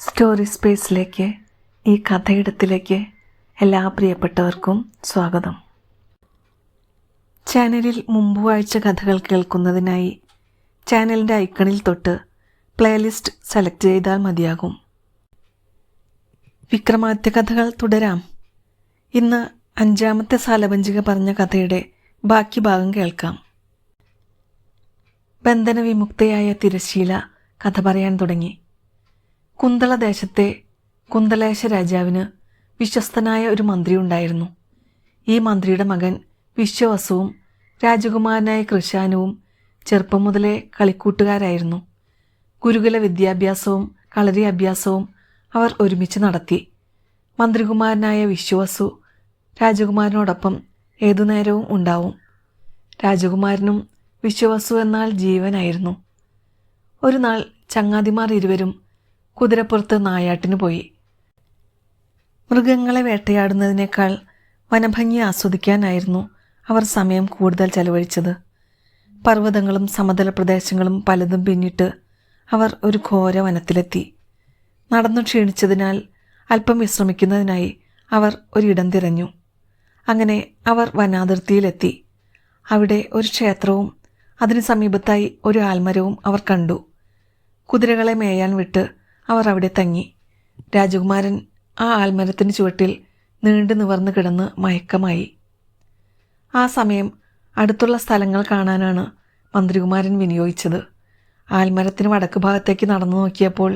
Story സ്പേസിലേക്ക്, ഈ കഥയിടത്തിലേക്ക് എല്ലാ പ്രിയപ്പെട്ടവർക്കും സ്വാഗതം. ചാനലിൽ മുമ്പ് വായിച്ച കഥകൾ കേൾക്കുന്നതിനായി ചാനലിൻ്റെ ഐക്കണിൽ തൊട്ട് പ്ലേലിസ്റ്റ് സെലക്ട് ചെയ്താൽ മതിയാകും. വിക്രമാദിത്യ കഥകൾ തുടരാം. ഇന്ന് 5ാമത്തെ സാലഭഞ്ജിക പറഞ്ഞ കഥയുടെ ബാക്കി ഭാഗം കേൾക്കാം. ബന്ധനവിമുക്തയായ തിരശ്ശീല കഥ പറയാൻ തുടങ്ങി. കുന്തള ദേശത്തെ കുന്തലേശ രാജാവിന് വിശ്വസ്തനായ ഒരു മന്ത്രി ഉണ്ടായിരുന്നു. ഈ മന്ത്രിയുടെ മകൻ വിശ്വവസുവും രാജകുമാരനായ കൃശാനുവും ചെറുപ്പം മുതലേ കളിക്കൂട്ടുകാരായിരുന്നു. ഗുരുകുല വിദ്യാഭ്യാസവും കളരി അഭ്യാസവും അവർ ഒരുമിച്ച് നടത്തി. മന്ത്രികുമാരനായ വിശ്വവസു രാജകുമാരനോടൊപ്പം ഏതുനേരവും ഉണ്ടാവും. രാജകുമാരനും വിശ്വവസു എന്നാൽ ജീവനായിരുന്നു. ഒരു നാൾ ചങ്ങാതിമാർ ഇരുവരും കുതിരപ്പുറത്ത് നായാട്ടിന് പോയി. മൃഗങ്ങളെ വേട്ടയാടുന്നതിനേക്കാൾ വനഭംഗി ആസ്വദിക്കാനായിരുന്നു അവർ സമയം കൂടുതൽ ചെലവഴിച്ചത്. പർവ്വതങ്ങളും സമതല പ്രദേശങ്ങളും പലതും പിന്നിട്ട് അവർ ഒരു ഘോര വനത്തിലെത്തി. നടന്നു ക്ഷീണിച്ചതിനാൽ അല്പം വിശ്രമിക്കുന്നതിനായി അവർ ഒരിടം തിരഞ്ഞു. അങ്ങനെ അവർ വനാതിർത്തിയിലെത്തി. അവിടെ ഒരു ക്ഷേത്രവും അതിന് സമീപത്തായി ഒരു ആൽമരവും അവർ കണ്ടു. കുതിരകളെ മേയാൻ വിട്ട് അവർ അവിടെ തങ്ങി. രാജകുമാരൻ ആ ആൽമരത്തിന് ചുവട്ടിൽ നീണ്ടു നിവർന്നു കിടന്ന് മയക്കമായി. ആ സമയം അടുത്തുള്ള സ്ഥലങ്ങൾ കാണാനാണ് മന്ത്രികുമാരൻ വിനിയോഗിച്ചത്. ആൽമരത്തിന് വടക്ക് ഭാഗത്തേക്ക് നടന്നു നോക്കിയപ്പോൾ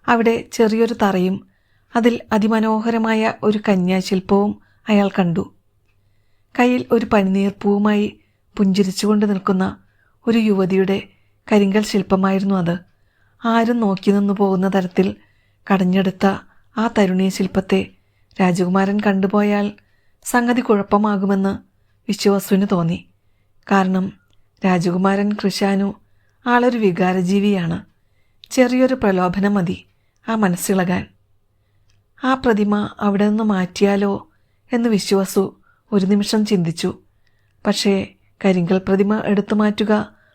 അവിടെ ചെറിയൊരു തറയും അതിൽ അതിമനോഹരമായ ഒരു കന്യാശില്പവും അയാൾ കണ്ടു. കയ്യിൽ ഒരു പനിനീർപ്പൂവുമായി പുഞ്ചിരിച്ചുകൊണ്ട് നിൽക്കുന്ന ഒരു യുവതിയുടെ കരിങ്കൽ ശില്പമായിരുന്നു അത്. ആരും നോക്കി നിന്നു പോകുന്ന തരത്തിൽ കടഞ്ഞെടുത്ത ആ തരുണീയ ശില്പത്തെ രാജകുമാരൻ കണ്ടുപോയാൽ സംഗതി കുഴപ്പമാകുമെന്ന് വിശ്വവസുവിന് തോന്നി. കാരണം രാജകുമാരൻ കൃശാനു ആളൊരു വികാരജീവിയാണ്. ചെറിയൊരു പ്രലോഭനം മതി ആ മനസ്സിളകാൻ. ആ പ്രതിമ അവിടെ നിന്ന് മാറ്റിയാലോ എന്ന് വിശ്വവസു ഒരു നിമിഷം ചിന്തിച്ചു. പക്ഷേ കരിങ്കൽ പ്രതിമ എടുത്തു മാറ്റുക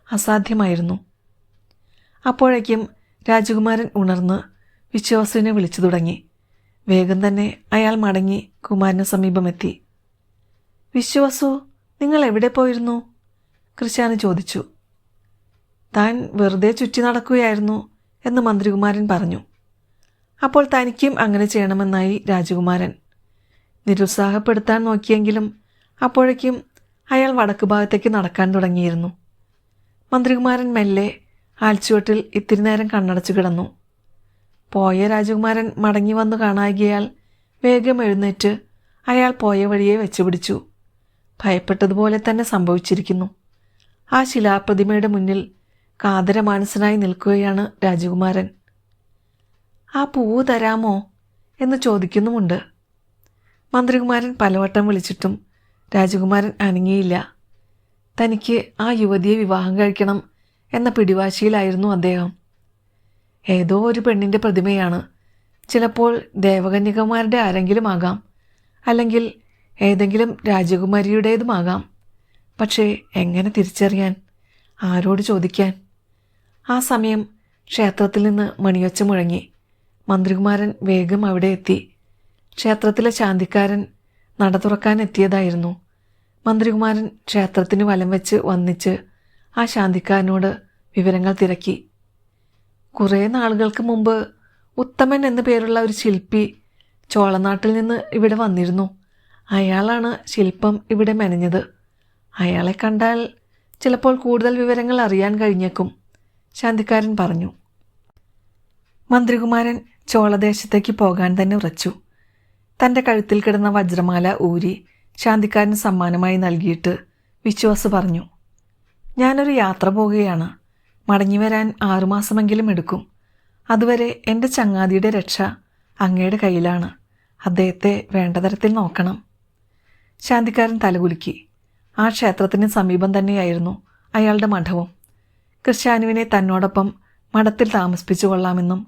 അസാധ്യമായിരുന്നു. അപ്പോഴേക്കും രാജകുമാരൻ ഉണർന്ന് വിശ്വവസുവിനെ വിളിച്ചു തുടങ്ങി. വേഗം തന്നെ അയാൾ മടങ്ങി കുമാരന് സമീപമെത്തി. വിശ്വവസു, നിങ്ങൾ എവിടെ പോയിരുന്നു? കൃശാനു ചോദിച്ചു. താൻ വെറുതെ ചുറ്റി നടക്കുകയായിരുന്നു എന്ന് മന്ത്രികുമാരൻ പറഞ്ഞു. അപ്പോൾ തനിക്കും അങ്ങനെ ചെയ്യണമെന്നായി രാജകുമാരൻ. നിരുത്സാഹപ്പെടുത്താൻ നോക്കിയെങ്കിലും അപ്പോഴേക്കും അയാൾ വടക്ക് ഭാഗത്തേക്ക് നടക്കാൻ തുടങ്ങിയിരുന്നു. മന്ത്രികുമാരൻ മെല്ലെ ആൽച്ചുവട്ടിൽ ഇത്തിരി നേരം കണ്ണടച്ചു കിടന്നു. പോയ രാജകുമാരൻ മടങ്ങി വന്നു കാണാകിയാൽ വേഗം എഴുന്നേറ്റ് അയാൾ പോയ വഴിയെ വെച്ചുപിടിച്ചു. ഭയപ്പെട്ടതുപോലെ തന്നെ സംഭവിച്ചിരിക്കുന്നു. ആ ശിലാപ്രതിമയുടെ മുന്നിൽ കാതരമാനസനായി നിൽക്കുകയാണ് രാജകുമാരൻ. ആ പൂവ് തരാമോ എന്ന് ചോദിക്കുന്നുമുണ്ട്. മന്ത്രികുമാരൻ പലവട്ടം വിളിച്ചിട്ടും രാജകുമാരൻ അനങ്ങിയില്ല. തനിക്ക് ആ യുവതിയെ വിവാഹം കഴിക്കണം എന്ന പിടിവാശിയിലായിരുന്നു അദ്ദേഹം. ഏതോ ഒരു പെണ്ണിൻ്റെ പ്രതിമയാണ്. ചിലപ്പോൾ ദേവകന്യകമാരുടെ ആരെങ്കിലും ആകാം, അല്ലെങ്കിൽ ഏതെങ്കിലും രാജകുമാരിയുടേതുമാകാം. പക്ഷേ എങ്ങനെ തിരിച്ചറിയാൻ? ആരോട് ചോദിക്കാൻ? ആ സമയം ക്ഷേത്രത്തിൽ നിന്ന് മണിയൊച്ച മുഴങ്ങി. മന്ത്രികുമാരൻ വേഗം അവിടെ എത്തി. ക്ഷേത്രത്തിലെ ശാന്തിക്കാരൻ നട തുറക്കാൻ എത്തിയതായിരുന്നു. മന്ത്രികുമാരൻ ക്ഷേത്രത്തിന് വലം വെച്ച് വന്നിച്ച് ആ ശാന്തിക്കാരനോട് വിവരങ്ങൾ തിരക്കി. കുറേ നാളുകൾക്ക് മുമ്പ് ഉത്തമൻ എന്നു പേരുള്ള ഒരു ശില്പി ചോളനാട്ടിൽ നിന്ന് ഇവിടെ വന്നിരുന്നു. അയാളാണ് ശില്പം ഇവിടെ മെനഞ്ഞത്. അയാളെ കണ്ടാൽ ചിലപ്പോൾ കൂടുതൽ വിവരങ്ങൾ അറിയാൻ കഴിഞ്ഞേക്കും, ശാന്തിക്കാരൻ പറഞ്ഞു. മന്ത്രികുമാരൻ ചോളദേശത്തേക്ക് പോകാൻ തന്നെ ഉറച്ചു. തൻ്റെ കഴുത്തിൽ കിടന്ന വജ്രമാല ഊരി ശാന്തിക്കാരന് സമ്മാനമായി നൽകിയിട്ട് വിശ്വാസ് പറഞ്ഞു, ഞാനൊരു യാത്ര പോവുകയാണ്. മടങ്ങി വരാൻ 6 മാസമെങ്കിലും എടുക്കും. അതുവരെ എൻ്റെ ചങ്ങാതിയുടെ രക്ഷ അങ്ങയുടെ കയ്യിലാണ്. അദ്ദേഹത്തെ വേണ്ട തരത്തിൽ നോക്കണം. ശാന്തിക്കാരൻ തലകുലുക്കി. ആ ക്ഷേത്രത്തിന് സമീപം തന്നെയായിരുന്നു അയാളുടെ മഠവും. കൃശാനുവിനെ തന്നോടൊപ്പം മഠത്തിൽ താമസിപ്പിച്ചു കൊള്ളാമെന്നും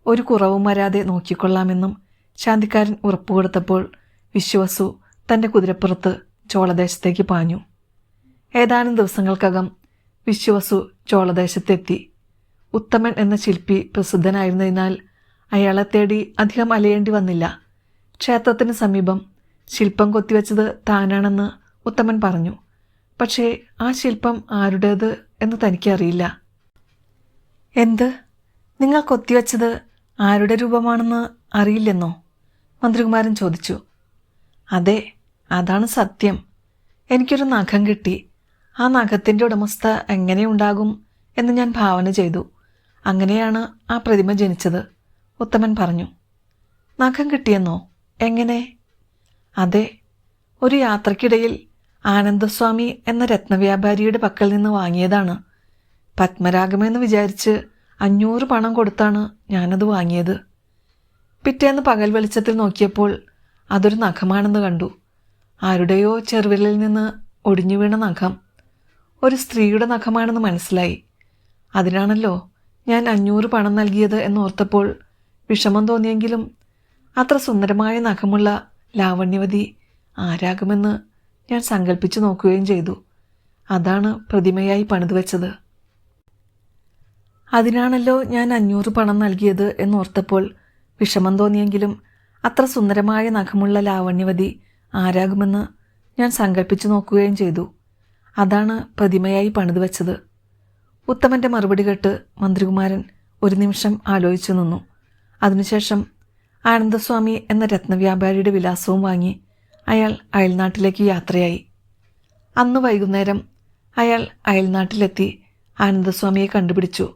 ഒരു കുറവും വരാതെ നോക്കിക്കൊള്ളാമെന്നും ശാന്തിക്കാരൻ ഉറപ്പുകൊടുത്തപ്പോൾ വിശ്വവസു തൻ്റെ കുതിരപ്പുറത്ത് ചോളദേശത്തേക്ക് പാഞ്ഞു. ഏതാനും ദിവസങ്ങൾക്കകം വിശ്വവസു ചോളദേശത്തെത്തി. ഉത്തമൻ എന്ന ശില്പി പ്രസിദ്ധനായിരുന്നതിനാൽ അയാളെ തേടി അധികം അലയേണ്ടി വന്നില്ല. ക്ഷേത്രത്തിന് സമീപം ശില്പം കൊത്തിവെച്ചത് താനാണെന്ന് ഉത്തമൻ പറഞ്ഞു. പക്ഷേ ആ ശില്പം ആരുടേത് എന്ന് തനിക്കറിയില്ല. എന്ത്? നിങ്ങൾ കൊത്തിവെച്ചത് ആരുടെ രൂപമാണെന്ന് അറിയില്ലെന്നോ? മന്ത്രികുമാരൻ ചോദിച്ചു. അതെ, അതാണ് സത്യം. എനിക്കൊരു നഖം കിട്ടി. ആ നഖത്തിൻ്റെ ഉടമസ്ഥ എങ്ങനെയുണ്ടാകും എന്ന് ഞാൻ ഭാവന ചെയ്തു. അങ്ങനെയാണ് ആ പ്രതിമ ജനിച്ചത്, ഉത്തമൻ പറഞ്ഞു. നഖം കിട്ടിയെന്നോ? എങ്ങനെ? അതെ, ഒരു യാത്രക്കിടയിൽ ആനന്ദസ്വാമി എന്ന രത്നവ്യാപാരിയുടെ പക്കൽ നിന്ന് വാങ്ങിയതാണ്. പത്മരാഗമെന്ന് വിചാരിച്ച് 500 പണം കൊടുത്താണ് ഞാനത് വാങ്ങിയത്. പിറ്റേന്ന് പകൽ വെളിച്ചത്തിൽ നോക്കിയപ്പോൾ അതൊരു നഖമാണെന്ന് കണ്ടു. ആരുടെയോ ചെറുവിരലിൽ നിന്ന് ഒടിഞ്ഞു വീണ നഖം. ഒരു സ്ത്രീയുടെ നഖമാണെന്ന് മനസ്സിലായി. അതിനാണല്ലോ ഞാൻ 500 പണം നൽകിയത് എന്നോർത്തപ്പോൾ വിഷമം തോന്നിയെങ്കിലും അത്ര സുന്ദരമായ നഖമുള്ള ലാവണ്യവതി ആരാകുമെന്ന് ഞാൻ സങ്കല്പിച്ചു നോക്കുകയും ചെയ്തു. അതാണ് പ്രതിമയായി പണിതുവെച്ചത്. അതിനാണല്ലോ ഞാൻ 500 പണം നൽകിയത് എന്നോർത്തപ്പോൾ വിഷമം തോന്നിയെങ്കിലും അത്ര സുന്ദരമായ നഖമുള്ള ലാവണ്യവതി ആരാകുമെന്ന് ഞാൻ സങ്കല്പിച്ചു നോക്കുകയും ചെയ്തു. അതാണ് പ്രതിമയായി പണിതുവെച്ചത്. ഉത്തമൻ്റെ മറുപടി കേട്ട് മന്ത്രികുമാരൻ ഒരു നിമിഷം ആലോചിച്ചു നിന്നു. അതിനുശേഷം ആനന്ദസ്വാമി എന്ന രത്നവ്യാപാരിയുടെ വിലാസവും വാങ്ങി അയാൾ അയൽനാട്ടിലേക്ക് യാത്രയായി. അന്ന് വൈകുന്നേരം അയാൾ അയൽനാട്ടിലെത്തി ആനന്ദസ്വാമിയെ കണ്ടുപിടിച്ചു.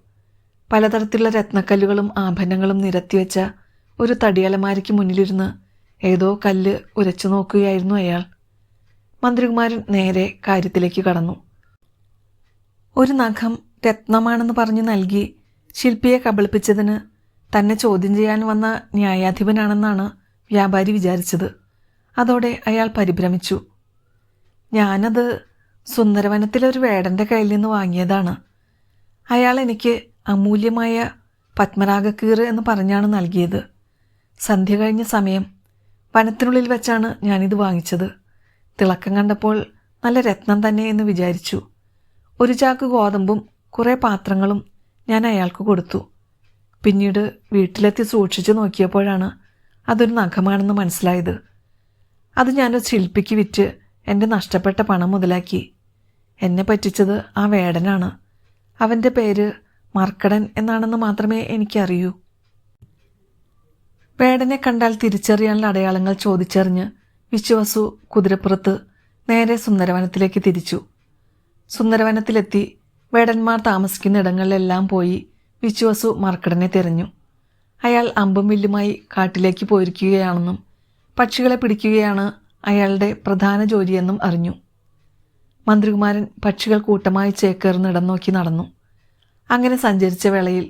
പലതരത്തിലുള്ള രത്നക്കല്ലുകളും ആഭരണങ്ങളും നിരത്തിവെച്ച ഒരു തടിയലമാരയ്ക്ക് മുന്നിലിരുന്ന് ഏതോ കല്ല് ഉരച്ചു നോക്കുകയായിരുന്നു അയാൾ. മന്ത്രികുമാരൻ നേരെ കാര്യത്തിലേക്ക് കടന്നു. ഒരു നഖം രത്നമാണെന്ന് പറഞ്ഞു നൽകി ശില്പിയെ കബളിപ്പിച്ചതിന് തന്നെ ചോദ്യം ചെയ്യാൻ വന്ന ന്യായാധിപനാണെന്നാണ് വ്യാപാരി വിചാരിച്ചത്. അതോടെ അയാൾ പരിഭ്രമിച്ചു. ഞാനത് സുന്ദരവനത്തിലൊരു വേടൻ്റെ കയ്യിൽ നിന്ന് വാങ്ങിയതാണ്. അയാൾ എനിക്ക് അമൂല്യമായ പത്മരാഗക്കീറ് എന്ന് പറഞ്ഞാണ് നൽകിയത്. സന്ധ്യ കഴിഞ്ഞ സമയം വനത്തിനുള്ളിൽ വെച്ചാണ് ഞാനിത് വാങ്ങിച്ചത്. തിളക്കം കണ്ടപ്പോൾ നല്ല രത്നം തന്നെ എന്ന് വിചാരിച്ചു. ഒരു ചാക്ക് ഗോതമ്പും കുറേ പാത്രങ്ങളും ഞാൻ അയാൾക്ക് കൊടുത്തു. പിന്നീട് വീട്ടിലെത്തി സൂക്ഷിച്ചു നോക്കിയപ്പോഴാണ് അതൊരു നഖമാണെന്ന് മനസ്സിലായത്. അത് ഞാനൊരു ശില്പിക്ക് വിറ്റ് എൻ്റെ നഷ്ടപ്പെട്ട പണം മുതലാക്കി. എന്നെ പറ്റിച്ചത് ആ വേടനാണ്. അവൻ്റെ പേര് മർക്കടൻ എന്നാണെന്ന് മാത്രമേ എനിക്കറിയൂ. വേടനെ കണ്ടാൽ തിരിച്ചറിയാനുള്ള അടയാളങ്ങൾ ചോദിച്ചറിഞ്ഞ് വിശ്വവസു കുതിരപ്പുറത്ത് നേരെ സുന്ദരവനത്തിലേക്ക് തിരിച്ചു. സുന്ദരവനത്തിലെത്തി വേടന്മാർ താമസിക്കുന്ന ഇടങ്ങളിലെല്ലാം പോയി വിശ്വവസു മർക്കടനെ തിരഞ്ഞു. അയാൾ അമ്പും വില്ലുമായി കാട്ടിലേക്ക് പോയിരിക്കുകയാണെന്നും പക്ഷികളെ പിടിക്കുകയാണ് അയാളുടെ പ്രധാന ജോലിയെന്നും അറിഞ്ഞു. മന്ത്രികുമാരൻ പക്ഷികൾ കൂട്ടമായി ചേക്കേറുന്നിടം നോക്കി നടന്നു. അങ്ങനെ സഞ്ചരിച്ച വേളയിൽ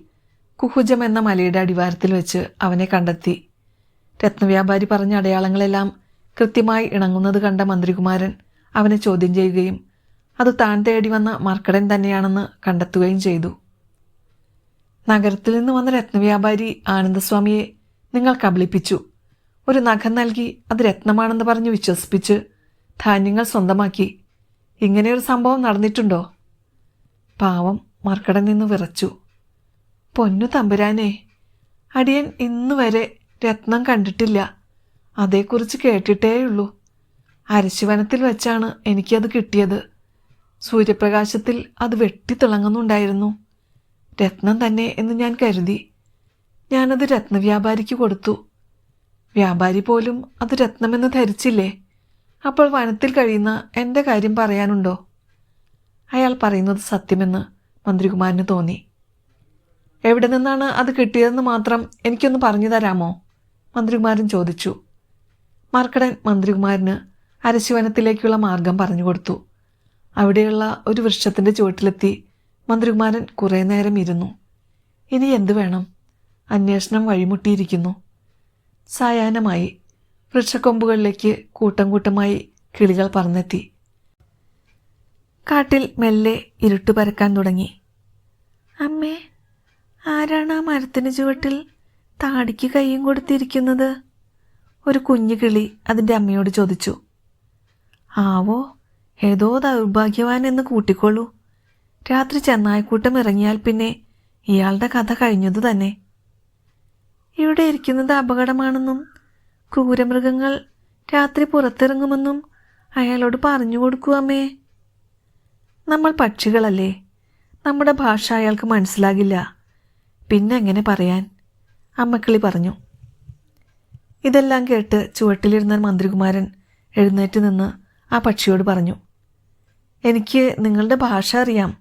കുഹുജം എന്ന മലയുടെ അടിവാരത്തിൽ വെച്ച് അവനെ കണ്ടെത്തി. രത്നവ്യാപാരി പറഞ്ഞ അടയാളങ്ങളെല്ലാം കൃത്യമായി ഇണങ്ങുന്നത് കണ്ട മന്ത്രികുമാരൻ അവനെ ചോദ്യം ചെയ്യുകയും അത് താൻ തേടി വന്ന മർക്കടൻ തന്നെയാണെന്ന് കണ്ടെത്തുകയും ചെയ്തു. നഗരത്തിൽ നിന്ന് വന്ന രത്നവ്യാപാരി ആനന്ദസ്വാമിയെ നിങ്ങൾ കബളിപ്പിച്ചു. ഒരു നഖം നൽകി അത് രത്നമാണെന്ന് പറഞ്ഞ് വിശ്വസിപ്പിച്ച് ധാന്യങ്ങൾ സ്വന്തമാക്കി. ഇങ്ങനെയൊരു സംഭവം നടന്നിട്ടുണ്ടോ? പാവം മർക്കടൻ നിന്ന് വിറച്ചു. പൊന്നു തമ്പുരാനെ, അടിയൻ ഇന്നുവരെ രത്നം കണ്ടിട്ടില്ല. അതേക്കുറിച്ച് കേട്ടിട്ടേയുള്ളൂ. അരശിവനത്തിൽ വെച്ചാണ് എനിക്കത് കിട്ടിയത്. സൂര്യപ്രകാശത്തിൽ അത് വെട്ടിത്തിളങ്ങുന്നുണ്ടായിരുന്നു. രത്നം തന്നെ എന്ന് ഞാൻ കരുതി. ഞാനത് രത്നവ്യാപാരിക്ക് കൊടുത്തു. വ്യാപാരി പോലും അത് രത്നമെന്ന് ധരിച്ചില്ലേ? അപ്പോൾ വനത്തിൽ കഴിയുന്ന എൻ്റെ കാര്യം പറയാനുണ്ടോ? അയാൾ പറയുന്നത് സത്യമെന്ന് മന്ത്രികുമാരന് തോന്നി. എവിടെ നിന്നാണ് അത് കിട്ടിയതെന്ന് മാത്രം എനിക്കൊന്ന് പറഞ്ഞു തരാമോ? മന്ത്രികുമാരൻ ചോദിച്ചു. മർക്കടൻ മന്ത്രികുമാരന് അരശിവനത്തിലേക്കുള്ള മാർഗം പറഞ്ഞു കൊടുത്തു. അവിടെയുള്ള ഒരു വൃക്ഷത്തിൻ്റെ ചുവട്ടിലെത്തി മന്ത്രികുമാരൻ കുറേ നേരം ഇരുന്നു. ഇനി എന്തു വേണം? അന്വേഷണം വഴിമുട്ടിയിരിക്കുന്നു. സായാഹ്നമായി. വൃക്ഷക്കൊമ്പുകളിലേക്ക് കൂട്ടം കൂട്ടമായി കിളികൾ പറന്നെത്തി. കാട്ടിൽ മെല്ലെ ഇരുട്ട് പരക്കാൻ തുടങ്ങി. അമ്മേ, ആരാണ് ആ മരത്തിന് ചുവട്ടിൽ താടിക്ക് കൈയും കൊടുത്തിരിക്കുന്നത്? ഒരു കുഞ്ഞു കിളി അതിൻ്റെ അമ്മയോട് ചോദിച്ചു. ആവോ, ഏതോ ദൗർഭാഗ്യവാൻ എന്ന് കൂട്ടിക്കൊള്ളൂ. രാത്രി ചെന്നായ്ക്കൂട്ടം ഇറങ്ങിയാൽ പിന്നെ ഇയാളുടെ കഥ കഴിഞ്ഞതു തന്നെ. ഇവിടെ ഇവിടെ ഇരിക്കുന്നത് അപകടമാണെന്നും ക്രൂരമൃഗങ്ങൾ രാത്രി പുറത്തിറങ്ങുമെന്നും അയാളോട് പറഞ്ഞു കൊടുക്കൂ അമ്മേ. നമ്മൾ പക്ഷികളല്ലേ, നമ്മുടെ ഭാഷ അയാൾക്ക് മനസ്സിലാകില്ല, പിന്നെ എങ്ങനെ പറയാൻ, അമ്മക്കിളി പറഞ്ഞു. ഇതെല്ലാം കേട്ട് ചുവട്ടിലിരുന്ന മന്ത്രികുമാരൻ എഴുന്നേറ്റ് നിന്ന് ആ പക്ഷിയോട് പറഞ്ഞു, എനിക്ക് നിങ്ങളുടെ ഭാഷ അറിയാം.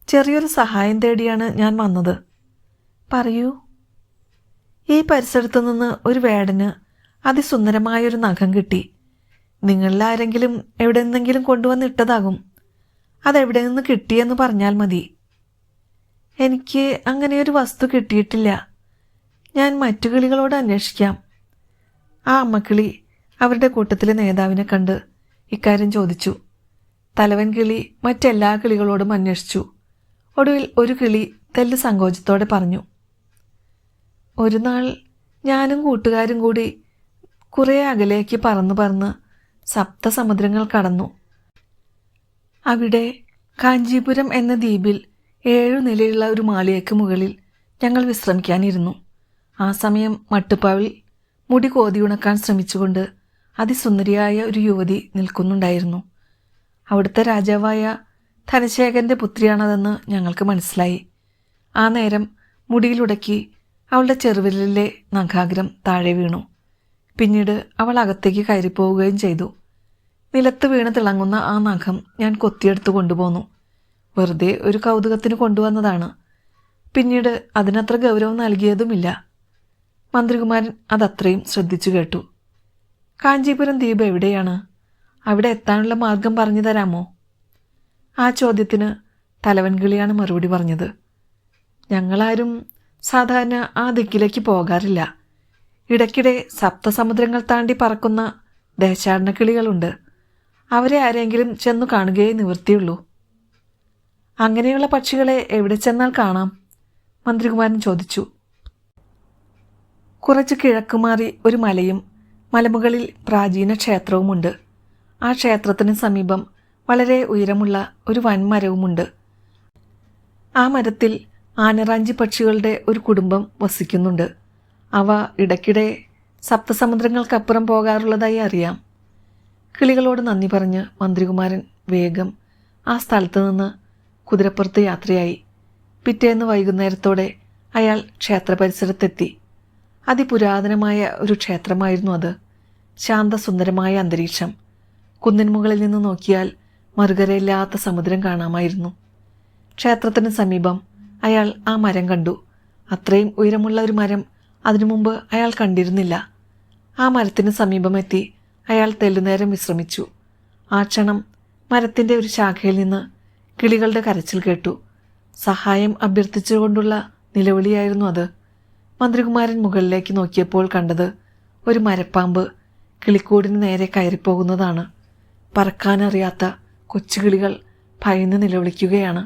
ചെറിയൊരു സഹായം തേടിയാണ് ഞാൻ വന്നത്. പറയൂ. ഈ പരിസരത്തു നിന്ന് ഒരു വേടന് അതിസുന്ദരമായൊരു നഖം കിട്ടി. നിങ്ങളിൽ ആരെങ്കിലും എവിടെ നിന്നെങ്കിലും കൊണ്ടുവന്നിട്ടതാകും. അതെവിടെ നിന്ന് കിട്ടിയെന്ന് പറഞ്ഞാൽ മതി. എനിക്ക് അങ്ങനെയൊരു വസ്തു കിട്ടിയിട്ടില്ല. ഞാൻ മറ്റു കിളികളോട് അന്വേഷിക്കാം. ആ അമ്മക്കിളി അവരുടെ കൂട്ടത്തിലെ നേതാവിനെ കണ്ട് ഇക്കാര്യം ചോദിച്ചു. തലവൻ കിളി മറ്റെല്ലാ കിളികളോടും അന്വേഷിച്ചു. ഒടുവിൽ ഒരു കിളി തെല്ല് സങ്കോചത്തോടെ പറഞ്ഞു, ഒരു നാൾ ഞാനും കൂട്ടുകാരും കൂടി കുറേ അകലേക്ക് പറന്ന് സപ്തസമുദ്രങ്ങൾ കടന്നു. അവിടെ കാഞ്ചീപുരം എന്ന ദ്വീപിൽ 7 നിലയുള്ള ഒരു മാളികയ്ക്ക് മുകളിൽ ഞങ്ങൾ വിശ്രമിക്കാനിരുന്നു. ആ സമയം മട്ടുപ്പാവിൽ മുടി കോതിയുണക്കാൻ ശ്രമിച്ചുകൊണ്ട് അതിസുന്ദരിയായ ഒരു യുവതി നിൽക്കുന്നുണ്ടായിരുന്നു. അവിടുത്തെ രാജാവായ ധനശേഖരൻ്റെ പുത്രിയാണതെന്ന് ഞങ്ങൾക്ക് മനസ്സിലായി. ആ നേരം മുടിയിലുടക്കി അവളുടെ ചെറുവിരലിലെ നഖാഗ്രം താഴെ വീണു. പിന്നീട് അവൾ അകത്തേക്ക് കയറിപ്പോവുകയും ചെയ്തു. നിലത്ത് വീണ് തിളങ്ങുന്ന ആ നഖം ഞാൻ കൊത്തിയെടുത്ത് കൊണ്ടുപോന്നു. വെറുതെ ഒരു കൗതുകത്തിന് കൊണ്ടുവന്നതാണ്. പിന്നീട് അതിനത്ര ഗൗരവം നൽകിയതുമില്ല. മന്ത്രികുമാരൻ അതത്രയും ശ്രദ്ധിച്ചു കേട്ടു. കാഞ്ചീപുരം ദ്വീപ് എവിടെയാണ്? അവിടെ എത്താനുള്ള മാർഗം പറഞ്ഞു തരാമോ? ആ ചോദ്യത്തിന് തലവൻ കിളിയാണ് മറുപടി പറഞ്ഞത്. ഞങ്ങളാരും സാധാരണ ആ ദിക്കിലേക്ക് പോകാറില്ല. ഇടയ്ക്കിടെ സപ്തസമുദ്രങ്ങൾ താണ്ടി പറക്കുന്ന ദേശാടന കിളികളുണ്ട്. അവരെ ആരെങ്കിലും ചെന്നു കാണുകയേ നിവൃത്തിയുള്ളൂ. അങ്ങനെയുള്ള പക്ഷികളെ എവിടെ ചെന്നാൽ കാണാം? മന്ത്രികുമാരൻ ചോദിച്ചു. കുറച്ച് കിഴക്കുമാറി ഒരു മലയും മലമുകളിൽ പ്രാചീന ക്ഷേത്രവുമുണ്ട്. ആ ക്ഷേത്രത്തിന് സമീപം വളരെ ഉയരമുള്ള ഒരു വൻമരവുമുണ്ട്. ആ മരത്തിൽ ആനറാഞ്ചി പക്ഷികളുടെ ഒരു കുടുംബം വസിക്കുന്നുണ്ട്. അവ ഇടയ്ക്കിടെ സപ്തസമുദ്രങ്ങൾക്കപ്പുറം പോകാറുള്ളതായി അറിയാം. കിളികളോട് നന്ദി പറഞ്ഞ് മന്ത്രികുമാരൻ വേഗം ആ സ്ഥലത്ത് നിന്ന് കുതിരപ്പുറത്ത് യാത്രയായി. പിറ്റേന്ന് വൈകുന്നേരത്തോടെ അയാൾ ക്ഷേത്രപരിസരത്തെത്തി. അതിപുരാതനമായ ഒരു ക്ഷേത്രമായിരുന്നു അത്. ശാന്തസുന്ദരമായ അന്തരീക്ഷം. കുന്നിൻ മുകളിൽ നിന്ന് നോക്കിയാൽ മറുകരയില്ലാത്ത സമുദ്രം കാണാമായിരുന്നു. ക്ഷേത്രത്തിന് സമീപം അയാൾ ആ മരം കണ്ടു. അത്രയും ഉയരമുള്ള ഒരു മരം അതിനു മുമ്പ് അയാൾ കണ്ടിരുന്നില്ല. ആ മരത്തിന് സമീപമെത്തി അയാൾ തെല്ലുനേരം വിശ്രമിച്ചു. ആ ക്ഷണം മരത്തിൻ്റെ ഒരു ശാഖയിൽ നിന്ന് കിളികളുടെ കരച്ചിൽ കേട്ടു. സഹായം അഭ്യർത്ഥിച്ചുകൊണ്ടുള്ള നിലവിളിയായിരുന്നു അത്. മന്ത്രികുമാരൻ മുകളിലേക്ക് നോക്കിയപ്പോൾ കണ്ടത് ഒരു മരപ്പാമ്പ് കിളിക്കൂടിന് നേരെ കയറിപ്പോകുന്നതാണ്. പറക്കാനറിയാത്ത കൊച്ചുകിളികൾ ഭയന്ന് നിലവിളിക്കുകയാണ്.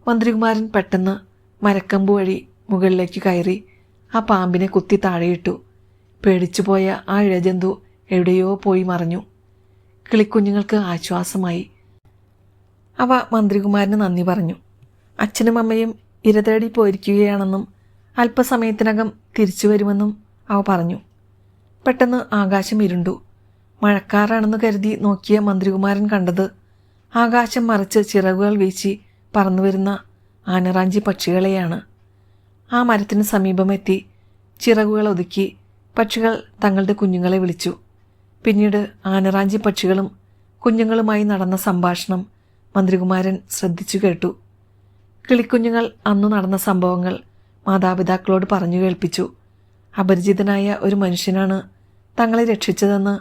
മന്ത്രികുമാരൻ പെട്ടെന്ന് മരക്കമ്പ് വഴി മുകളിലേക്ക് കയറി ആ പാമ്പിനെ കുത്തി താഴെയിട്ടു. പേടിച്ചുപോയ ആ ഇഴജന്തു എവിടെയോ പോയി മറഞ്ഞു. കിളിക്കുഞ്ഞുങ്ങൾക്ക് ആശ്വാസമായി. അവ മന്ത്രികുമാരന് നന്ദി പറഞ്ഞു. അച്ഛനും അമ്മയും ഇര തേടി പോയിരിക്കുകയാണെന്നും അല്പസമയത്തിനകം തിരിച്ചു വരുമെന്നും അവ പറഞ്ഞു. പെട്ടെന്ന് ആകാശം ഇരുണ്ടു. മഴക്കാറാണെന്ന് കരുതി നോക്കിയ മന്ത്രികുമാരൻ കണ്ടത് ആകാശം മറിച്ച് ചിറകുകൾ വീശി പറന്നുവരുന്ന ആനറാഞ്ചി പക്ഷികളെയാണ്. ആ മരത്തിന് സമീപമെത്തി ചിറകുകൾ ഒതുക്കി പക്ഷികൾ തങ്ങളുടെ കുഞ്ഞുങ്ങളെ വിളിച്ചു. പിന്നീട് ആനറാഞ്ചി പക്ഷികളും കുഞ്ഞുങ്ങളുമായി നടന്ന സംഭാഷണം മന്ത്രികുമാരൻ ശ്രദ്ധിച്ചു കേട്ടു. കിളിക്കുഞ്ഞുങ്ങൾ അന്നു നടന്ന സംഭവങ്ങൾ മാതാപിതാക്കളോട് പറഞ്ഞു കേൾപ്പിച്ചു. അപരിചിതനായ ഒരു മനുഷ്യനാണ് തങ്ങളെ രക്ഷിച്ചതെന്ന്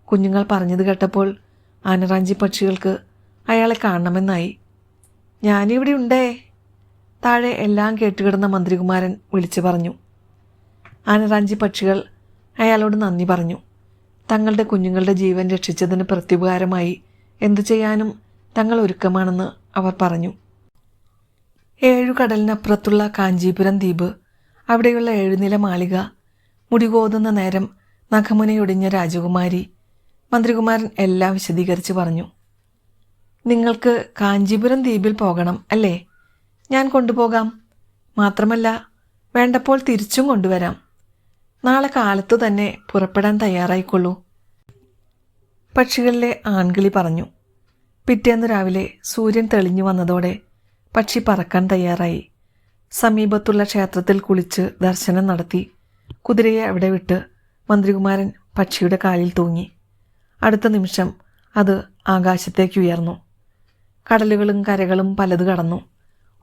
കുഞ്ഞുങ്ങൾ പറഞ്ഞത് കേട്ടപ്പോൾ ആനറാഞ്ചി പക്ഷികൾക്ക് അയാളെ കാണണമെന്നായി. ഞാനിവിടെ ഉണ്ടേ, താഴെ എല്ലാം കേട്ടുകിടന്ന മന്ത്രികുമാരൻ വിളിച്ചു പറഞ്ഞു. ആനറാഞ്ചി പക്ഷികൾ അയാളോട് നന്ദി പറഞ്ഞു. തങ്ങളുടെ കുഞ്ഞുങ്ങളുടെ ജീവൻ രക്ഷിച്ചതിന് പ്രത്യുപകാരമായി എന്തു ചെയ്യാനും തങ്ങൾ ഒരുക്കമാണെന്ന് അവർ പറഞ്ഞു. 7 കടലിനപ്പുറത്തുള്ള കാഞ്ചീപുരം ദ്വീപ്, അവിടെയുള്ള 7 നില മാളിക, മുടികോതുന്ന നേരം നഖമുനയൊടിഞ്ഞ രാജകുമാരി, മന്ത്രികുമാരൻ എല്ലാം വിശദീകരിച്ച് പറഞ്ഞു. നിങ്ങൾക്ക് കാഞ്ചീപുരം ദ്വീപിൽ പോകണം അല്ലേ? ഞാൻ കൊണ്ടുപോകാം. മാത്രമല്ല വേണ്ടപ്പോൾ തിരിച്ചും കൊണ്ടുവരാം. നാളെ കാലത്തു തന്നെ പുറപ്പെടാൻ തയ്യാറായിക്കൊള്ളൂ. പക്ഷികളിലെ ആൺകിളി പറഞ്ഞു. പിറ്റേന്ന് രാവിലെ സൂര്യൻ തെളിഞ്ഞു വന്നതോടെ പക്ഷി പറക്കാൻ തയ്യാറായി. സമീപത്തുള്ള ക്ഷേത്രത്തിൽ കുളിച്ച് ദർശനം നടത്തി കുതിരയെ അവിടെ വിട്ട് മന്ത്രികുമാരൻ പക്ഷിയുടെ കാലിൽ തൂങ്ങി. അടുത്ത നിമിഷം അത് ആകാശത്തേക്ക് ഉയർന്നു. കടലുകളും കരകളും പലത് കടന്നു.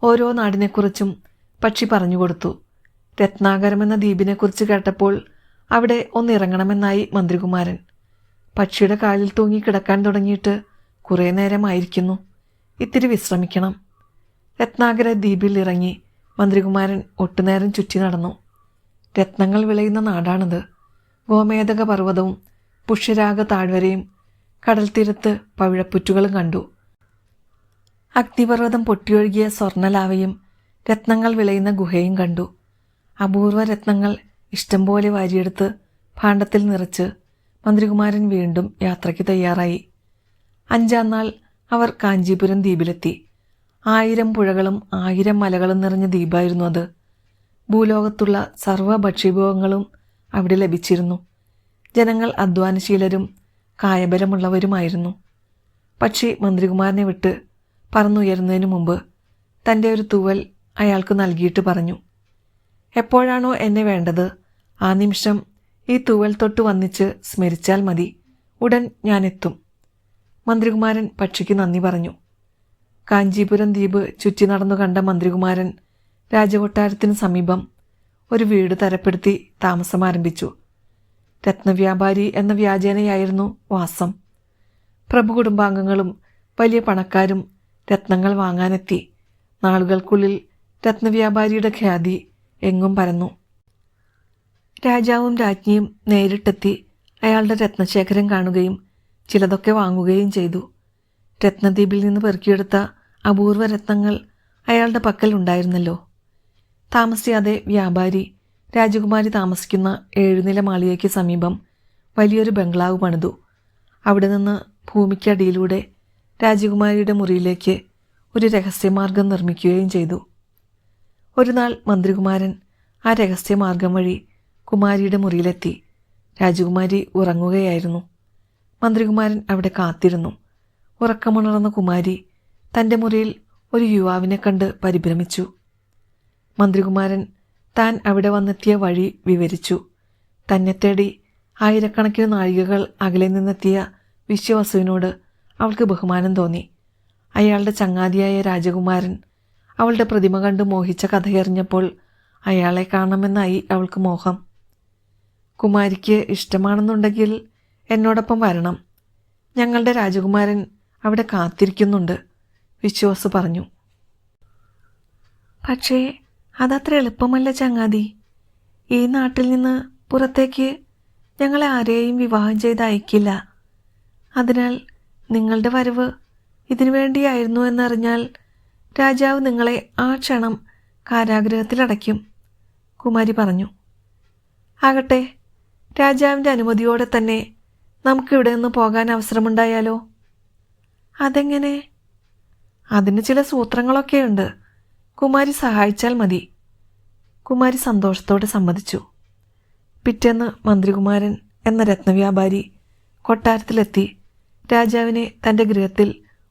ഓരോ നാടിനെക്കുറിച്ചും പക്ഷി പറഞ്ഞുകൊടുത്തു. രത്നാകരമെന്ന ദ്വീപിനെക്കുറിച്ച് കേട്ടപ്പോൾ അവിടെ ഒന്നിറങ്ങണമെന്നായി മന്ത്രികുമാരൻ. പക്ഷിയുടെ കാലിൽ തൂങ്ങി കിടക്കാൻ തുടങ്ങിയിട്ട് കുറേ നേരമായിരിക്കുന്നു. ഇത്തിരി വിശ്രമിക്കണം. രത്നാകര ദ്വീപിൽ ഇറങ്ങി മന്ത്രികുമാരൻ ഒട്ടുനേരം ചുറ്റി നടന്നു. രത്നങ്ങൾ വിളയുന്ന നാടാണത്. ഗോമേതക പർവ്വതവും പുഷ്യരാഗ താഴ്വരയും കടൽ തീരത്ത് പവിഴപ്പുറ്റുകളും കണ്ടു. അഗ്നിപർവ്വതം പൊട്ടിയൊഴുകിയ സ്വർണ്ണലാവയും രത്നങ്ങൾ വിളയുന്ന ഗുഹയും കണ്ടു. അപൂർവ രത്നങ്ങൾ ഇഷ്ടംപോലെ വാരിയെടുത്ത് ഭാണ്ഡത്തിൽ നിറച്ച് മന്ത്രികുമാരൻ വീണ്ടും യാത്രയ്ക്ക് തയ്യാറായി. 5-ാം നാൾ അവർ കാഞ്ചീപുരം ദ്വീപിലെത്തി. 1000 പുഴകളും 1000 മലകളും നിറഞ്ഞ ദ്വീപായിരുന്നു അത്. ഭൂലോകത്തുള്ള സർവ്വ ഭക്ഷ്യവിഭവങ്ങളും അവിടെ ലഭിച്ചിരുന്നു. ജനങ്ങൾ അധ്വാനശീലരും കായബലമുള്ളവരുമായിരുന്നു. പക്ഷി മന്ത്രികുമാരനെ വിട്ട് പറന്നുയരുന്നതിനു മുമ്പ് തൻ്റെ ഒരു തൂവൽ അയാൾക്ക് നൽകിയിട്ട് പറഞ്ഞു, എപ്പോഴാണോ എന്നെ വേണ്ടത് ആ നിമിഷം ഈ തൂവൽ തൊട്ട് വന്നിച്ച് സ്മരിച്ചാൽ മതി. ഉടൻ ഞാൻ എത്തും. മന്ത്രികുമാരൻ പക്ഷിക്ക് നന്ദി പറഞ്ഞു. കാഞ്ചീപുരം ദ്വീപ് ചുറ്റി നടന്നു കണ്ട മന്ത്രികുമാരൻ രാജകൊട്ടാരത്തിന് സമീപം ഒരു വീട് തരപ്പെടുത്തി താമസം ആരംഭിച്ചു. രത്നവ്യാപാരി എന്ന വ്യാജേനയായിരുന്നു വാസം. പ്രഭു കുടുംബാംഗങ്ങളും വലിയ പണക്കാരും രത്നങ്ങൾ വാങ്ങാനെത്തി. നാളുകൾക്കുള്ളിൽ രത്നവ്യാപാരിയുടെ ഖ്യാതി എങ്ങും പരന്നു. രാജാവും രാജ്ഞിയും നേരിട്ടെത്തി അയാളുടെ രത്നശേഖരം കാണുകയും ചിലതൊക്കെ വാങ്ങുകയും ചെയ്തു. രത്നദ്വീപിൽ നിന്ന് പെറുക്കിയെടുത്ത അപൂർവ രത്നങ്ങൾ അയാളുടെ പക്കൽ ഉണ്ടായിരുന്നല്ലോ. താമസിയാതെ വ്യാപാരി രാജകുമാരി താമസിക്കുന്ന 7 നില മാളികയ്ക്ക് സമീപം വലിയൊരു ബംഗ്ലാവ് പണിതു. അവിടെ നിന്ന് ഭൂമിക്കടിയിലൂടെ രാജകുമാരിയുടെ മുറിയിലേക്ക് ഒരു രഹസ്യമാർഗം നിർമ്മിക്കുകയും ചെയ്തു. ഒരു നാൾ മന്ത്രികുമാരൻ ആ രഹസ്യമാർഗം വഴി കുമാരിയുടെ മുറിയിലെത്തി. രാജകുമാരി ഉറങ്ങുകയായിരുന്നു. മന്ത്രികുമാരൻ അവിടെ കാത്തിരുന്നു. ഉറക്കമുണർന്ന കുമാരി തൻ്റെ മുറിയിൽ ഒരു യുവാവിനെ കണ്ട് പരിഭ്രമിച്ചു. മന്ത്രികുമാരൻ താൻ അവിടെ വന്നെത്തിയ വഴി വിവരിച്ചു. തന്നെ തേടി ആയിരക്കണക്കിന് നാഴികകൾ അകലെ നിന്നെത്തിയ വിശ്വവസുവിനോട് അവൾക്ക് ബഹുമാനം തോന്നി. അയാളുടെ ചങ്ങാതിയായ രാജകുമാരൻ അവളുടെ പ്രതിമ കണ്ട് മോഹിച്ച കഥയറിഞ്ഞപ്പോൾ അയാളെ കാണണമെന്നായി അവൾക്ക് മോഹം. കുമാരിക്ക് ഇഷ്ടമാണെന്നുണ്ടെങ്കിൽ എന്നോടൊപ്പം വരണം. ഞങ്ങളുടെ രാജകുമാരൻ അവിടെ കാത്തിരിക്കുന്നുണ്ട്, വിശ്വവസു പറഞ്ഞു. പക്ഷേ അതത്ര എളുപ്പമല്ല ചങ്ങാതി. ഈ നാട്ടിൽ നിന്ന് പുറത്തേക്ക് ഞങ്ങളെ ആരെയും വിവാഹം ചെയ്ത് അയക്കില്ല. അതിനാൽ നിങ്ങളുടെ വരവ് ഇതിനു വേണ്ടിയായിരുന്നു എന്നറിഞ്ഞാൽ രാജാവ് നിങ്ങളെ ആ ക്ഷണം കാരാഗൃഹത്തിലടയ്ക്കും, കുമാരി പറഞ്ഞു. ആകട്ടെ, രാജാവിൻ്റെ അനുമതിയോടെ തന്നെ നമുക്കിവിടെ നിന്ന് പോകാൻ അവസരമുണ്ടായാലോ? അതെങ്ങനെ? അതിന് ചില സൂത്രങ്ങളൊക്കെയുണ്ട്. കുമാരി സഹായിച്ചാൽ മതി. കുമാരി സന്തോഷത്തോടെ സമ്മതിച്ചു. പിറ്റേന്ന് മന്ത്രികുമാരൻ എന്ന രത്നവ്യാപാരി കൊട്ടാരത്തിലെത്തി രാജാവിനെ തൻ്റെ ഗൃഹത്തിൽ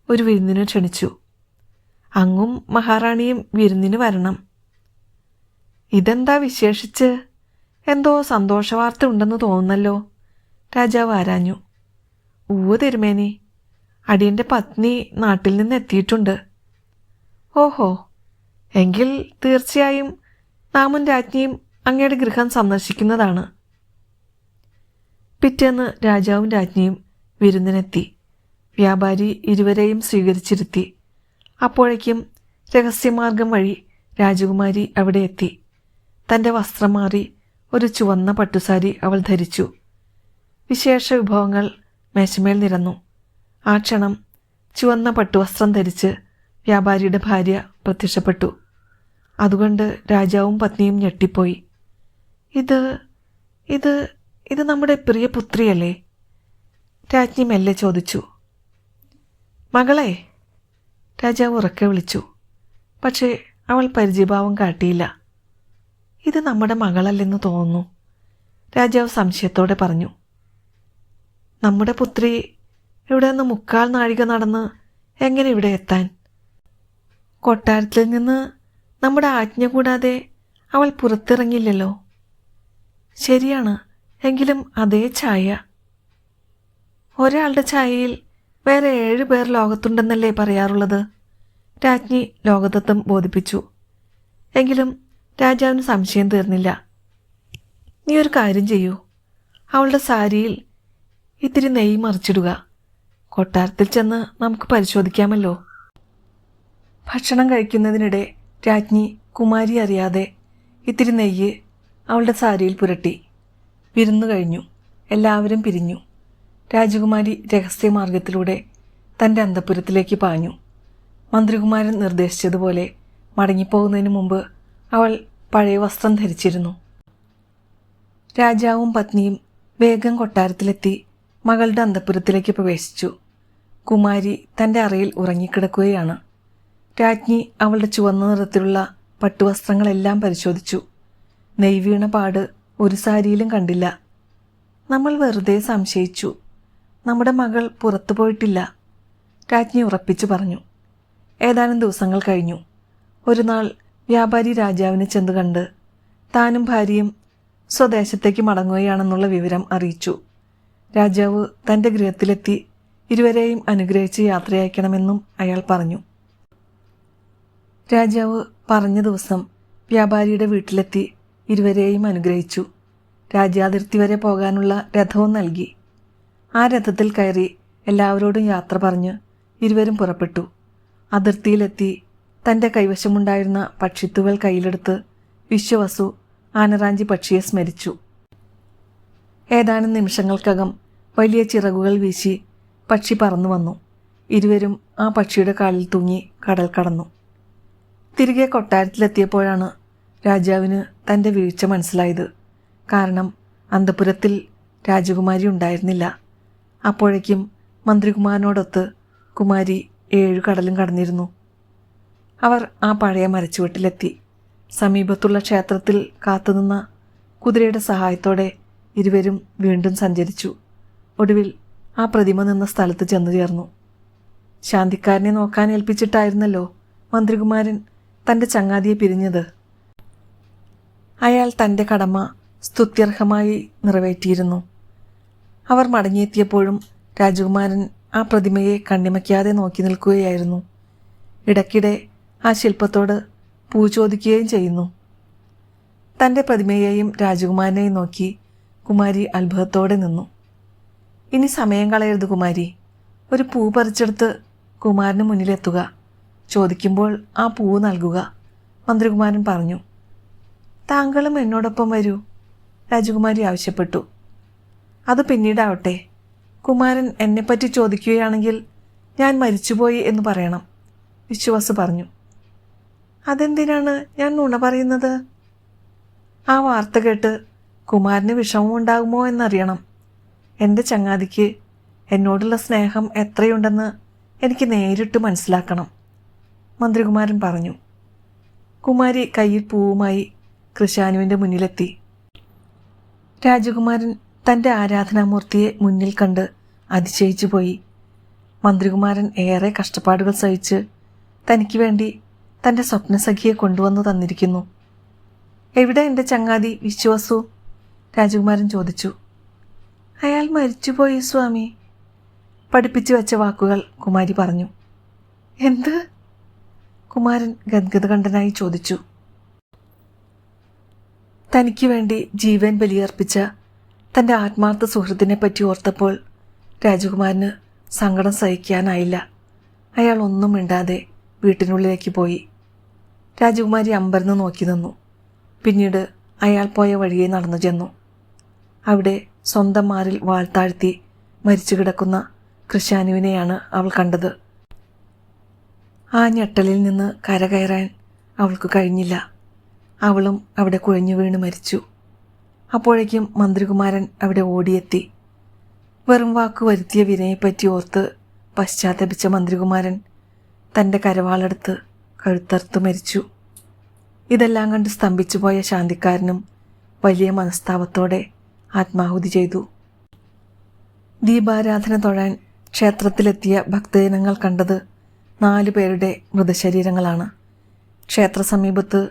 ഒരു വിരുന്നിന് ക്ഷണിച്ചു. അങ്ങും മഹാറാണിയും വിരുന്നിന് വരണം. ഇതെന്താ വിശേഷിച്ച്? എന്തോ സന്തോഷവാർത്ത ഉണ്ടെന്ന് തോന്നുന്നല്ലോ, രാജാവ് ആരാഞ്ഞു. ഊവ് തിരുമേനി, അടിയൻ്റെ പത്നി നാട്ടിൽ നിന്ന് എത്തിയിട്ടുണ്ട്. ഓഹോ, എങ്കിൽ തീർച്ചയായും നാമും രാജ്ഞിയും അങ്ങയുടെ ഗൃഹം സന്ദർശിക്കുന്നതാണ്. പിറ്റേന്ന് രാജാവും രാജ്ഞിയും വിരുന്നിനെത്തി. വ്യാപാരി ഇരുവരെയും സ്വീകരിച്ചിരുത്തി. അപ്പോഴേക്കും രഹസ്യമാർഗം വഴി രാജകുമാരി അവിടെ എത്തി. തൻ്റെ വസ്ത്രം മാറി ഒരു ചുവന്ന പട്ടുസാരി അവൾ ധരിച്ചു. വിശേഷ വിഭവങ്ങൾ മേശമേൽ നിരന്നു. ആ ക്ഷണം ചുവന്ന പട്ടുവസ്ത്രം ധരിച്ച് വ്യാപാരിയുടെ ഭാര്യ പ്രത്യക്ഷപ്പെട്ടു. അതുകൊണ്ട് രാജാവും പത്നിയും ഞെട്ടിപ്പോയി. ഇത് ഇത് ഇത് നമ്മുടെ പ്രിയ പുത്രിയല്ലേ? രാജ്ഞി മെല്ലെ ചോദിച്ചു. മകളെ, രാജാവ് ഉറക്കെ വിളിച്ചു. പക്ഷേ അവൾ പരിചയഭാവം കാട്ടിയില്ല. ഇത് നമ്മുടെ മകളല്ലെന്ന് തോന്നുന്നു. രാജാവ് സംശയത്തോടെ പറഞ്ഞു. നമ്മുടെ പുത്രി ഇവിടെ നിന്ന് 3/4 നാഴിക നടന്ന് എങ്ങനെ ഇവിടെ എത്താൻ? കൊട്ടാരത്തിൽ നിന്ന് നമ്മുടെ ആജ്ഞ കൂടാതെ അവൾ പുറത്തിറങ്ങില്ലല്ലോ. ശരിയാണ്, എങ്കിലും അതേ ഛായ. ഒരാളുടെ ഛായയിൽ വേറെ 7 പേർ ലോകത്തുണ്ടെന്നല്ലേ പറയാറുള്ളത്? രാജ്ഞി ലോകതത്വം ബോധിപ്പിച്ചു. എങ്കിലും രാജാവിന് സംശയം തീർന്നില്ല. നീ ഒരു കാര്യം ചെയ്യൂ, അവളുടെ സാരിയിൽ ഇത്തിരി നെയ്യ് മറിച്ചിടുക. കൊട്ടാരത്തിൽ ചെന്ന് നമുക്ക് പരിശോധിക്കാമല്ലോ. ഭക്ഷണം കഴിക്കുന്നതിനിടെ രാജ്ഞി കുമാരി അറിയാതെ ഇത്തിരി നെയ്യ് അവളുടെ സാരിയിൽ പുരട്ടി. വിരുന്നു കഴിഞ്ഞു. എല്ലാവരും പിരിഞ്ഞു. രാജകുമാരി രഹസ്യമാർഗത്തിലൂടെ തൻ്റെ അന്തഃപുരത്തിലേക്ക് പാഞ്ഞു. മന്ത്രികുമാരൻ നിർദ്ദേശിച്ചതുപോലെ മടങ്ങിപ്പോകുന്നതിന് മുമ്പ് അവൾ പഴയ വസ്ത്രം ധരിച്ചിരുന്നു. രാജാവും പത്നിയും വേഗം കൊട്ടാരത്തിലെത്തി മകളുടെ അന്തഃപുരത്തിലേക്ക് പ്രവേശിച്ചു. കുമാരി തൻ്റെ അറയിൽ ഉറങ്ങിക്കിടക്കുകയാണ്. രാജ്ഞി അവളുടെ ചുവന്ന നിറത്തിലുള്ള പട്ടുവസ്ത്രങ്ങളെല്ലാം പരിശോധിച്ചു. നെയ് വീണ പാട് ഒരു സാരിയിലും കണ്ടില്ല. നമ്മൾ വെറുതെ സംശയിച്ചു. നമ്മുടെ മകൾ പുറത്തു പോയിട്ടില്ല, രാജ്ഞി ഉറപ്പിച്ചു പറഞ്ഞു. ഏതാനും ദിവസങ്ങൾ കഴിഞ്ഞു. ഒരു നാൾ വ്യാപാരി രാജാവിനെ ചെന്ന് കണ്ട് താനും ഭാര്യയും സ്വദേശത്തേക്ക് മടങ്ങുകയാണെന്നുള്ള വിവരം അറിയിച്ചു. രാജാവ് തൻ്റെ ഗൃഹത്തിലെത്തി ഇരുവരെയും അനുഗ്രഹിച്ച് യാത്രയയക്കണമെന്നും അയാൾ പറഞ്ഞു. രാജാവ് പറഞ്ഞ ദിവസം വ്യാപാരിയുടെ വീട്ടിലെത്തി ഇരുവരെയും അനുഗ്രഹിച്ചു. രാജ്യാതിർത്തി വരെ പോകാനുള്ള രഥവും നൽകി. ആ രഥത്തിൽ കയറി എല്ലാവരോടും യാത്ര പറഞ്ഞ് ഇരുവരും പുറപ്പെട്ടു. അതിർത്തിയിലെത്തി തൻ്റെ കൈവശമുണ്ടായിരുന്ന പക്ഷിത്തുകൾ കയ്യിലെടുത്ത് വിശ്വവസു ആനറാഞ്ചി പക്ഷിയെ സ്മരിച്ചു. ഏതാനും നിമിഷങ്ങൾക്കകം വലിയ ചിറകുകൾ വീശി പക്ഷി പറന്നു വന്നു. ഇരുവരും ആ പക്ഷിയുടെ കാലിൽ തൂങ്ങി കടൽ കടന്നു. തിരികെ കൊട്ടാരത്തിലെത്തിയപ്പോഴാണ് രാജാവിന് തൻ്റെ വീഴ്ച മനസ്സിലായത്. കാരണം അന്തഃപുരത്തിൽ രാജകുമാരി ഉണ്ടായിരുന്നില്ല. അപ്പോഴേക്കും മന്ത്രികുമാരനോടൊത്ത് കുമാരി 7 കടലും കടന്നിരുന്നു. അവർ ആ പഴയ മരച്ചുവട്ടിലെത്തി. സമീപത്തുള്ള ക്ഷേത്രത്തിൽ കാത്തുനിന്ന കുതിരയുടെ സഹായത്തോടെ ഇരുവരും വീണ്ടും സഞ്ചരിച്ചു. ഒടുവിൽ ആ പ്രതിമ നിന്ന സ്ഥലത്ത് ചെന്നു ചേർന്നു. ശാന്തിക്കാരനെ നോക്കാൻ ഏൽപ്പിച്ചിട്ടായിരുന്നല്ലോ മന്ത്രികുമാരൻ തൻ്റെ ചങ്ങാതിയെ പിരിഞ്ഞത്. അയാൾ തൻ്റെ കടമ സ്തുത്യർഹമായി നിറവേറ്റിയിരുന്നു. അവർ മടങ്ങിയെത്തിയപ്പോഴും രാജകുമാരൻ ആ പ്രതിമയെ കണ്ണിമയ്ക്കാതെ നോക്കി നിൽക്കുകയായിരുന്നു. ഇടയ്ക്കിടെ ആ ശില്പത്തോട് പൂ ചോദിക്കുകയും ചെയ്യുന്നു. തൻ്റെ പ്രതിമയെയും രാജകുമാരനെയും നോക്കി കുമാരി അത്ഭുതത്തോടെ നിന്നു. ഇനി സമയം കളയരുത് കുമാരി, ഒരു പൂ പറിച്ചെടുത്ത് കുമാരന് മുന്നിലെത്തുക. ചോദിക്കുമ്പോൾ ആ പൂവ് നൽകുക, മന്ത്രികുമാരൻ പറഞ്ഞു. താങ്കളും എന്നോടൊപ്പം വരൂ, രാജകുമാരി ആവശ്യപ്പെട്ടു. അത് പിന്നീടാവട്ടെ. കുമാരൻ എന്നെപ്പറ്റി ചോദിക്കുകയാണെങ്കിൽ ഞാൻ മരിച്ചുപോയി എന്ന് പറയണം, വിശ്വാസ് പറഞ്ഞു. അതെന്തിനാണ് ഞാൻ നുണ പറയുന്നത്? ആ വാർത്ത കേട്ട് കുമാരന് വിഷമമുണ്ടാകുമോ എന്നറിയണം. എൻ്റെ ചങ്ങാതിക്ക് എന്നോടുള്ള സ്നേഹം എത്രയുണ്ടെന്ന് എനിക്ക് നേരിട്ട് മനസ്സിലാക്കണം, മന്ത്രികുമാരൻ പറഞ്ഞു. കുമാരി കയ്യിൽ പൂവുമായി കൃശാനുവിൻ്റെ മുന്നിലെത്തി. രാജകുമാരൻ തൻ്റെ ആരാധനാമൂർത്തിയെ മുന്നിൽ കണ്ട് അതിശയിച്ചു പോയി. മന്ത്രികുമാരൻ ഏറെ കഷ്ടപ്പാടുകൾ സഹിച്ച് തനിക്ക് വേണ്ടി തൻ്റെ സ്വപ്നസഖിയെ കൊണ്ടുവന്നു തന്നിരിക്കുന്നു. എവിടെ എൻ്റെ ചങ്ങാതി വിശ്വാസു? രാജകുമാരൻ ചോദിച്ചു. അയാൾ മരിച്ചുപോയി സ്വാമി, പഠിപ്പിച്ചു വെച്ച വാക്കുകൾ കുമാരി പറഞ്ഞു. എന്ത്? കുമാരൻ ഗദ്ഗദകണ്ഠനായി ചോദിച്ചു. തനിക്ക് വേണ്ടി ജീവൻ ബലിയർപ്പിച്ച തൻ്റെ ആത്മാർത്ഥ സുഹൃത്തിനെ പറ്റി ഓർത്തപ്പോൾ രാജകുമാരന് സങ്കടം സഹിക്കാനായില്ല. അയാൾ ഒന്നും മിണ്ടാതെ വീട്ടിനുള്ളിലേക്ക് പോയി. രാജകുമാരി അമ്പരന്ന് നോക്കി നിന്നു. പിന്നീട് അയാൾ പോയ വഴിയെ നടന്നു ചെന്നു. അവിടെ സ്വന്തം മാറിൽ വാൾ താഴ്ത്തി മരിച്ചു കിടക്കുന്ന കൃശാനുവിനെയാണ് അവൾ കണ്ടത്. ആ ഞെട്ടലിൽ നിന്ന് കരകയറാൻ അവൾക്ക് കഴിഞ്ഞില്ല. അവളും അവിടെ കുഴഞ്ഞു വീണ് മരിച്ചു. അപ്പോഴേക്കും മന്ത്രികുമാരൻ അവിടെ ഓടിയെത്തി. വെറും വാക്ക് വരുത്തിയ വിനയെപ്പറ്റി ഓർത്ത് പശ്ചാത്തപിച്ച മന്ത്രികുമാരൻ തൻ്റെ കരവാളെടുത്ത് കഴുത്തറുത്ത് മരിച്ചു. ഇതെല്ലാം കണ്ട് സ്തംഭിച്ചു പോയ ശാന്തിക്കാരനും വലിയ മനസ്താപത്തോടെ ആത്മാഹുതി ചെയ്തു. ദീപാരാധന തൊഴാൻ ക്ഷേത്രത്തിലെത്തിയ ഭക്തജനങ്ങൾ കണ്ടത് 4 പേരുടെ മൃതശരീരങ്ങളാണ്. ക്ഷേത്ര സമീപത്ത്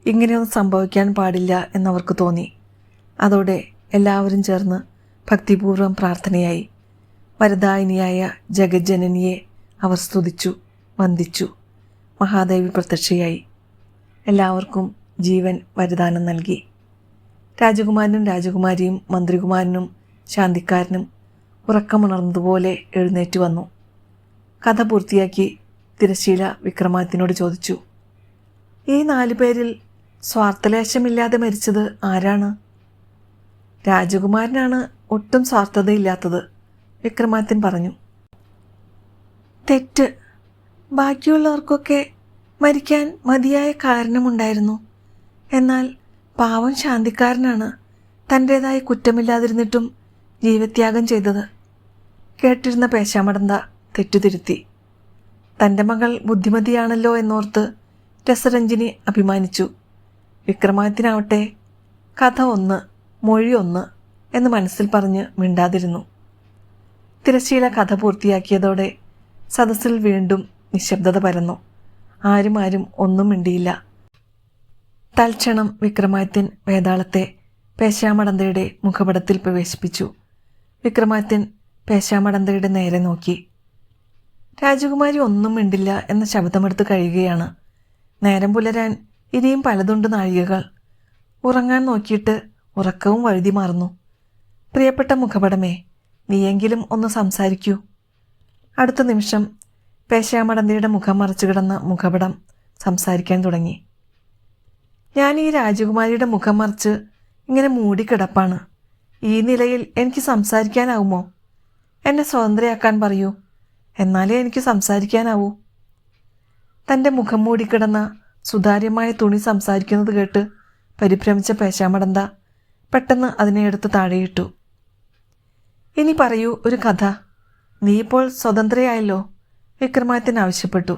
ഇങ്ങനെയൊന്നും സംഭവിക്കാൻ പാടില്ല എന്നവർക്ക് തോന്നി. അതോടെ എല്ലാവരും ചേർന്ന് ഭക്തിപൂർവ്വം പ്രാർത്ഥനയായി. വരദായിനിയായ ജഗജ്ജനനിയെ അവർ സ്തുതിച്ചു, വന്ദിച്ചു. മഹാദേവി പ്രത്യക്ഷയായി. എല്ലാവർക്കും ജീവൻ വരദാനം നൽകി. രാജകുമാരനും രാജകുമാരിയും മന്ത്രികുമാരനും ശാന്തിക്കാരനും ഉറക്കമുണർന്നതുപോലെ എഴുന്നേറ്റ് വന്നു. കഥ പൂർത്തിയാക്കി തിരശ്ശീല വിക്രമാദിത്യനോട് ചോദിച്ചു, ഈ 4 പേരിൽ സ്വാർത്ഥലേശമില്ലാതെ മരിച്ചത് ആരാണ്? രാജകുമാരനാണ് ഒട്ടും സ്വാർത്ഥതയില്ലാത്തത്, വിക്രമാദിത്യൻ പറഞ്ഞു. തെറ്റ്. ബാക്കിയുള്ളവർക്കൊക്കെ മരിക്കാൻ മതിയായ കാരണമുണ്ടായിരുന്നു. എന്നാൽ പാവം ശാന്തിക്കാരനാണ് തൻ്റേതായ കുറ്റമില്ലാതിരുന്നിട്ടും ജീവത്യാഗം ചെയ്തത്. കേട്ടിരുന്ന പേശാമടന്ത തെറ്റുതിരുത്തി. തൻ്റെ മകൾ ബുദ്ധിമതിയാണല്ലോ എന്നോർത്ത് രസരഞ്ജിനി അഭിമാനിച്ചു. വിക്രമാദിത്യനാവട്ടെ കഥ 1, മൊഴി 1 എന്ന് മനസ്സിൽ പറഞ്ഞ് മിണ്ടാതിരുന്നു. തിരശ്ശീല കഥ പൂർത്തിയാക്കിയതോടെ സദസ്സിൽ വീണ്ടും നിശബ്ദത പരന്നു. ആരും ഒന്നും മിണ്ടിയില്ല. തൽക്ഷണം വിക്രമാദിത്യൻ വേതാളത്തെ പേശാമടന്തയുടെ മുഖപടത്തിൽ പ്രവേശിപ്പിച്ചു. വിക്രമാദിത്യൻ പേശാമടന്തയുടെ നേരെ നോക്കി. രാജകുമാരി ഒന്നും മിണ്ടില്ല എന്ന ശബ്ദമെടുത്ത് കഴിയുകയാണ്. നേരം പുലരാൻ ഇനിയും പലതുണ്ട് നാഴികകൾ. ഉറങ്ങാൻ നോക്കിയിട്ട് ഉറക്കവും വഴുതി മാറുന്നു. പ്രിയപ്പെട്ട മുഖപടമേ, നീയെങ്കിലും ഒന്ന് സംസാരിക്കൂ. അടുത്ത നിമിഷം പേശാമടന്തയുടെ മുഖം മറച്ചു കിടന്ന മുഖപടം സംസാരിക്കാൻ തുടങ്ങി. ഞാൻ ഈ രാജകുമാരിയുടെ മുഖം മറിച്ച് ഇങ്ങനെ മൂടിക്കിടപ്പാണ്. ഈ നിലയിൽ എനിക്ക് സംസാരിക്കാനാവുമോ? എന്നെ സ്വതന്ത്രയാക്കാൻ പറയൂ, എന്നാലേ എനിക്ക് സംസാരിക്കാനാവൂ. തൻ്റെ മുഖം മൂടിക്കിടന്ന സുതാര്യമായ തുണി സംസാരിക്കുന്നത് കേട്ട് പരിഭ്രമിച്ച പേശാമടന്ത പെട്ടെന്ന് അതിനെ എടുത്ത് താഴെയിട്ടു. ഇനി പറയൂ ഒരു കഥ. നീ ഇപ്പോൾ സ്വതന്ത്രയായല്ലോ, വിക്രമാദിത്യൻ ആവശ്യപ്പെട്ടു.